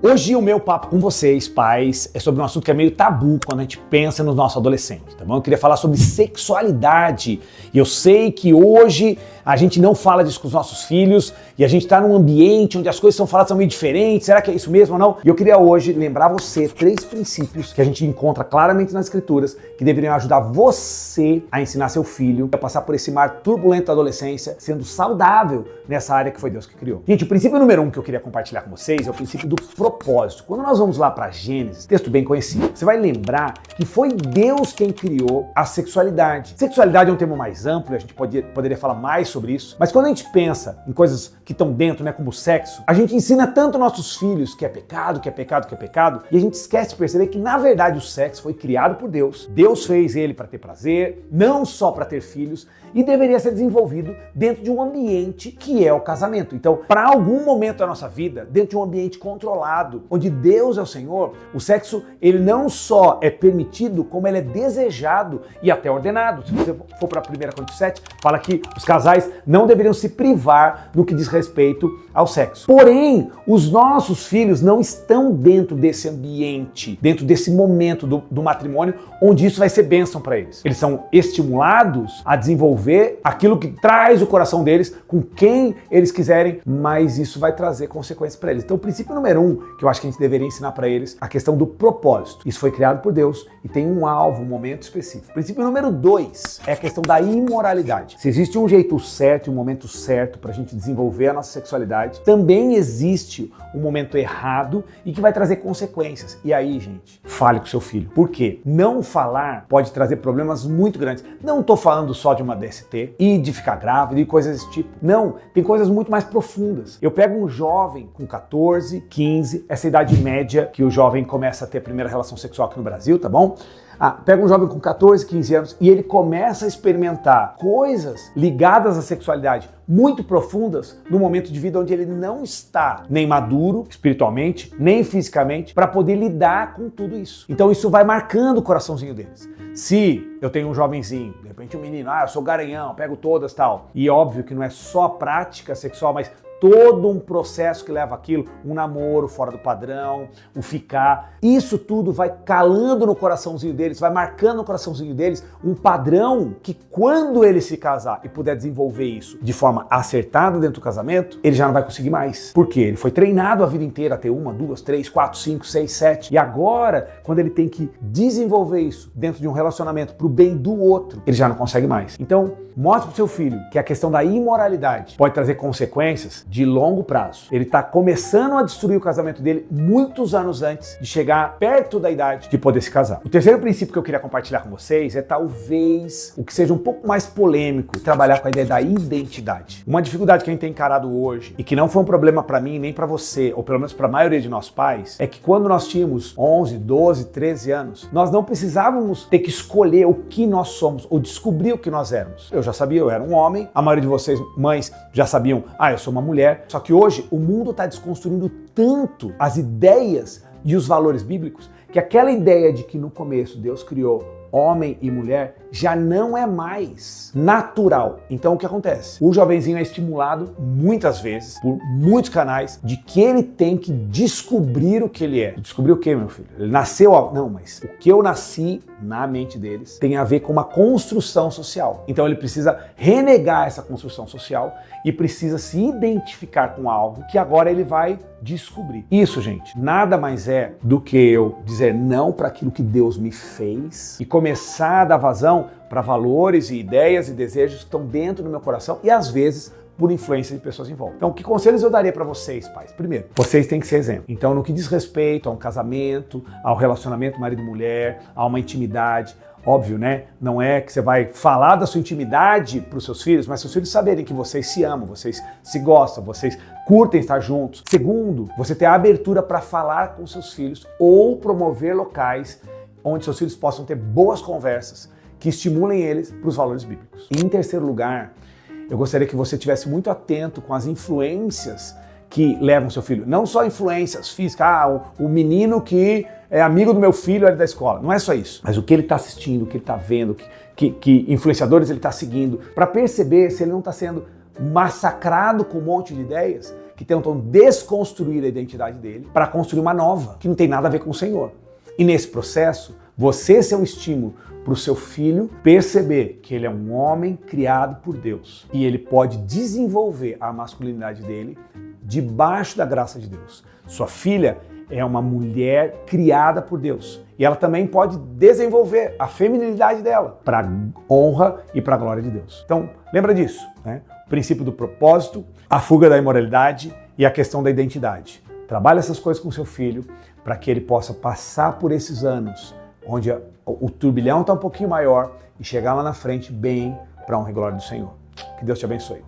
Hoje o meu papo com vocês, pais, é sobre um assunto que é meio tabu quando a gente pensa no nosso adolescente, tá bom? Eu queria falar sobre sexualidade. E eu sei que hoje a gente não fala disso com os nossos filhos e a gente tá num ambiente onde as coisas são faladas são meio diferentes. Será que é isso mesmo ou não? E eu queria hoje lembrar você 3 princípios que a gente encontra claramente nas escrituras que deveriam ajudar você a ensinar seu filho a passar por esse mar turbulento da adolescência, sendo saudável nessa área que foi Deus que criou. Gente, o princípio número 1 que eu queria compartilhar com vocês é o princípio do propósito. Quando nós vamos lá para Gênesis, texto bem conhecido, você vai lembrar que foi Deus quem criou a sexualidade. Sexualidade é um termo mais amplo, a gente poderia falar mais sobre isso, mas quando a gente pensa em coisas que estão dentro, né, como o sexo, a gente ensina tanto nossos filhos que é pecado, que é pecado, que é pecado, e a gente esquece de perceber que na verdade o sexo foi criado por Deus. Deus fez ele para ter prazer, não só para ter filhos, e deveria ser desenvolvido dentro de um ambiente que é o casamento. Então, para algum momento da nossa vida, dentro de um ambiente controlado, onde Deus é o Senhor, o sexo, ele não só é permitido, como ele é desejado e até ordenado. Se você for para 1 Coríntios 7, fala que os casais não deveriam se privar no que diz respeito ao sexo. Porém, os nossos filhos não estão dentro desse ambiente, dentro desse momento do matrimônio, onde isso vai ser bênção para eles. Eles são estimulados a desenvolver aquilo que traz o coração deles com quem eles quiserem, mas isso vai trazer consequências para eles. Então, o princípio número 1 que eu acho que a gente deveria ensinar para eles, a questão do propósito. Isso foi criado por Deus e tem um alvo, um momento específico. O princípio número 2 é a questão da imoralidade. Se existe um jeito certo e um momento certo para a gente desenvolver a nossa sexualidade, também existe um momento errado e que vai trazer consequências. E aí, gente, fale com seu filho. Por quê? Não falar pode trazer problemas muito grandes. Não estou falando só de uma DST e de ficar grávida e coisas desse tipo. Não, tem coisas muito mais profundas. Eu pego um jovem com 14, 15, essa idade média que o jovem começa a ter a primeira relação sexual aqui no Brasil, tá bom? Pega um jovem com 14, 15 anos e ele começa a experimentar coisas ligadas à sexualidade muito profundas no momento de vida onde ele não está nem maduro espiritualmente, nem fisicamente, para poder lidar com tudo isso. Então isso vai marcando o coraçãozinho deles. Se eu tenho um jovenzinho, de repente um menino, eu sou garanhão, pego todas e tal, e óbvio que não é só prática sexual, mas todo um processo que leva aquilo, um namoro fora do padrão, o ficar, isso tudo vai calando no coraçãozinho deles, vai marcando no coraçãozinho deles um padrão que quando ele se casar e puder desenvolver isso de forma acertada dentro do casamento, ele já não vai conseguir mais. Por quê? Ele foi treinado a vida inteira a ter 1, 2, 3, 4, 5, 6, 7 e agora, quando ele tem que desenvolver isso dentro de um relacionamento pro bem do outro, ele já não consegue mais. Então, mostre pro seu filho que a questão da imoralidade pode trazer consequências de longo prazo. Ele está começando a destruir o casamento dele muitos anos antes de chegar perto da idade de poder se casar. O terceiro princípio que eu queria compartilhar com vocês é talvez o que seja um pouco mais polêmico, trabalhar com a ideia da identidade. Uma dificuldade que a gente tem encarado hoje e que não foi um problema para mim nem para você, ou pelo menos para a maioria de nossos pais, é que quando nós tínhamos 11, 12, 13 anos, nós não precisávamos ter que escolher o que nós somos ou descobrir o que nós éramos. Eu já sabia, eu era um homem, a maioria de vocês, mães, já sabiam, eu sou uma mulher. Só que hoje o mundo está desconstruindo tanto as ideias e os valores bíblicos que aquela ideia de que no começo Deus criou homem e mulher já não é mais natural. Então o que acontece? O jovenzinho é estimulado muitas vezes por muitos canais de que ele tem que descobrir o que ele é. Descobrir o que, meu filho? Ele nasceu... Não, mas o que eu nasci na mente deles tem a ver com uma construção social. Então ele precisa renegar essa construção social e precisa se identificar com algo que agora ele vai descobrir. Isso, gente, nada mais é do que eu dizer não para aquilo que Deus me fez e começar a dar vazão para valores e ideias e desejos que estão dentro do meu coração e às vezes por influência de pessoas em volta. Então, que conselhos eu daria para vocês, pais? Primeiro, vocês têm que ser exemplo. Então, no que diz respeito a um casamento, ao relacionamento marido-mulher, a uma intimidade, óbvio, né? Não é que você vai falar da sua intimidade para os seus filhos, mas seus filhos saberem que vocês se amam, vocês se gostam, vocês curtem estar juntos. Segundo, você ter a abertura para falar com seus filhos ou promover locais onde seus filhos possam ter boas conversas que estimulem eles para os valores bíblicos. E em terceiro lugar, eu gostaria que você estivesse muito atento com as influências que levam seu filho. Não só influências físicas, o menino que é amigo do meu filho ali da escola. Não é só isso. Mas o que ele está assistindo, o que ele está vendo, que influenciadores ele está seguindo, para perceber se ele não está sendo massacrado com um monte de ideias que tentam desconstruir a identidade dele para construir uma nova, que não tem nada a ver com o Senhor. E nesse processo, você ser um estímulo para o seu filho perceber que ele é um homem criado por Deus e ele pode desenvolver a masculinidade dele debaixo da graça de Deus. Sua filha é uma mulher criada por Deus e ela também pode desenvolver a feminilidade dela para a honra e para a glória de Deus. Então, lembra disso, né? O princípio do propósito, a fuga da imoralidade e a questão da identidade. Trabalhe essas coisas com seu filho para que ele possa passar por esses anos onde o turbilhão está um pouquinho maior e chegar lá na frente bem para a honra e glória do Senhor. Que Deus te abençoe.